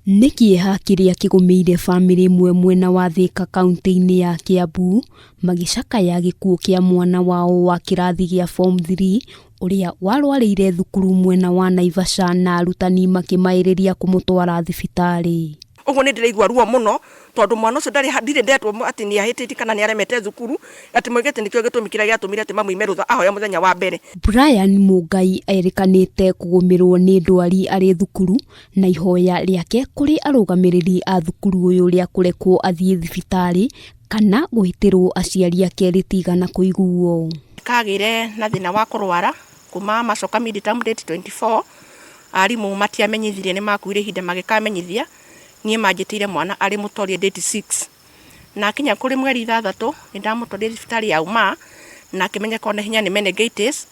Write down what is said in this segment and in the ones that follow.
Nĩ kĩeha kĩrĩa kĩgũmĩire bamĩrĩ imwe mwena wa Thika kaunti-ini ya Kiambu magĩcakaya gĩkuũ kĩa mwana wao wa kĩrathi gĩa form 3 ũrĩa warwarĩire thukuru mwena wa Naivasha na arutani makĩmaĩrĩria kũmũtwara thibitari. Ũguo nĩ ndĩraigua ruo mũno tondũ mwana ũcio ndarĩ ndetwo atĩ nĩ ahĩtĩtie kana nĩ aremete thukuru atĩ moigĩte nĩkĩo gĩtũmi kĩrĩa gĩatũmire atĩ mamuime rutha ahoya mũthenya wa mbere. Brian Mungai erĩkanĩte kũgũmĩrwo nĩ ndwari arĩ thukuru na ihoya rĩake kũrĩ arũgamĩrĩri a thukuru ũyũ rĩa kũrekwo athiĩ thibitari kana gũhĩtĩrwo aciari ake rĩtigana kũiguo. Kagĩire na thĩna wa kũrwara kuma macoka mid-term date 24 arimũ matiamenyithirie nĩ makuire ihinda magĩkamenyithia niĩ manjĩtĩire mwana arĩ mũtorie date 6 na kinya kũrĩ mweri 3 nĩ ndamũtwarire thibitari ya umwe na akĩmenyeka na hinya nĩ meningitis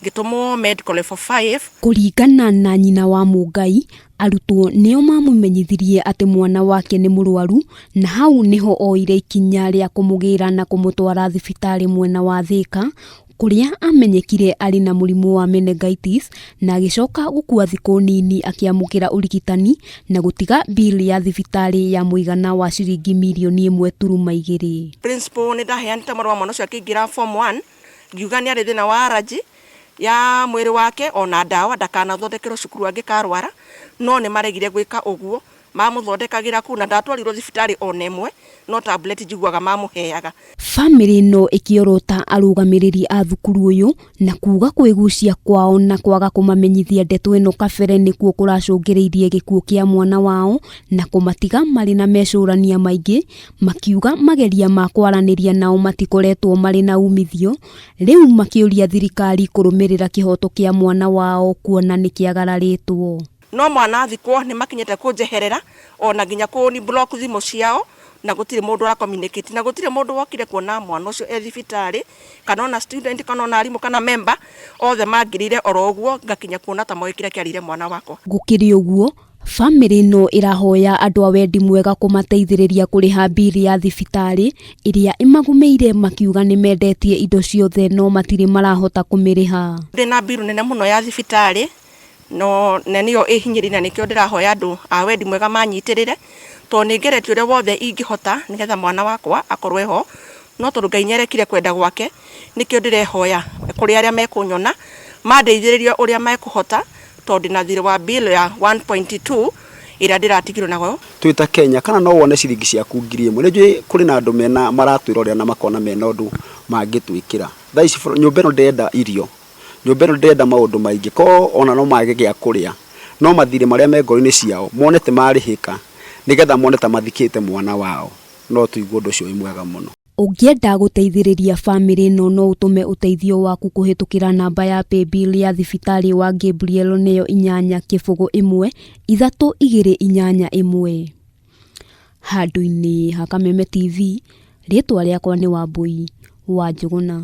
ngĩtũmwo medical level 5. Kũringana na nyina wa Mungai, arutwo nĩo mamũmenyithirie atĩ mwana wake nĩ mũrwaru na hau nĩho oire ikinya rĩa kũmũgĩra na kũmũtwara thibitari mwena wa Thika kũrĩa amenyekire arĩ na mũrimũ wa meningitis na agĩcoka gũkua thikũ nini akĩamũkĩra ũrigitani na gũtiga bill ya thibitari ya mũigana wa ciringi mirioni 1.2. Principal nĩ ndaheanĩte marũa mwana ũcio akĩingĩra form 1 ngiuga nĩ arĩ thĩna wa allergy ya mwĩrĩ wake ona ndawa ndakanathondekerwo cukuru angĩkarwara no nĩ maregire gwĩka ũguo mamũthondekagĩra kũu na ndatwarirwo thibitari ona ĩmwe no tablet njiguaga mamũheaga. Famĩlĩ ĩno ĩkĩorota arũgamĩrĩri a thukuru ũyũ na kuga kwĩgucia kwao na kwaga kũmamenyithia ndeto ĩno kabere nĩkuo kũracũngĩrĩirie gĩkuũ kĩa mwana wao na kũmatiga marĩ na mecũrania maingĩ makiuga mageria ma kwaranĩria nao matikoretwo marĩ na umithio, rĩu makĩũria thirikari kũrũmĩrĩra kĩhoto kĩa mwana wao kuona nĩ kĩagararĩtwo. No mwana thikwo nĩ makinyete kũnjeherera ona nginya kũni block thimũ ciao na gũtirĩ mũndũ ara communicate na gũtirĩ mũndũ wokire kuona mwana ũcio e thibitari kana ona student kana ona arimũ kana member othe mangirire oro ũguo ngakinya kuona ta moĩ kĩrĩa kĩarire mwana wakwa. Gũkĩrĩ ũguo, famĩlĩ ĩno ĩrahoya andũ a wendi mwega kũmateithĩrĩria kũrĩha bill ya thibitari ĩrĩa ĩmagũmĩire makiuga nĩ mendetie indo ciothe no matirĩ marahota kũmĩrĩha. Ndĩna bill nene mũno ya thibitari no nĩyo ĩhinyĩrĩire na nĩkĩo ndĩrahoya andũ a wendi mwega manyitĩrĩre to nĩ ngeretie ũrĩa wothe ingĩhota nĩgetha mwana wakwa akorwe ho no tondũ Ngai nĩarekire kwenda gwake nĩkĩo ndĩrehoya kũrĩ arĩa mekũnyona mandeithĩrĩrie ũrĩa mekũhota tondũ na thirĩ wa bill ya 1.2 ĩrĩa ndĩratigirwo nayo. Twita Kenya kana no wone ciringi ciaku 1,000 nĩnjũĩ kũrĩ na andũ mena maratwĩra ũrĩa na makona mena ũndũ mangĩtwĩkĩra thaa ici nyũmba ĩno ndenda irio nyũmba ĩno ndenda maũndũ maingĩ ko ona no mage gĩa kũrĩa no mathirĩ marĩa me ngoro-inĩ ciao monete marĩhĩka nĩgetha moneta mathikĩte mwana wao no tuigua ũndũ ũcio mwega mũno. Ũngĩenda gũteithĩrĩria famĩlĩ ĩno no ũtũme ũteithio waku kũhĩtũkĩra namba ya paybill ya thibitari wa Gabriel nĩyo 8-1 handũ-inĩ ha Kameme TV, rĩtwa rĩakwa nĩ Wambui wa Njũgũna.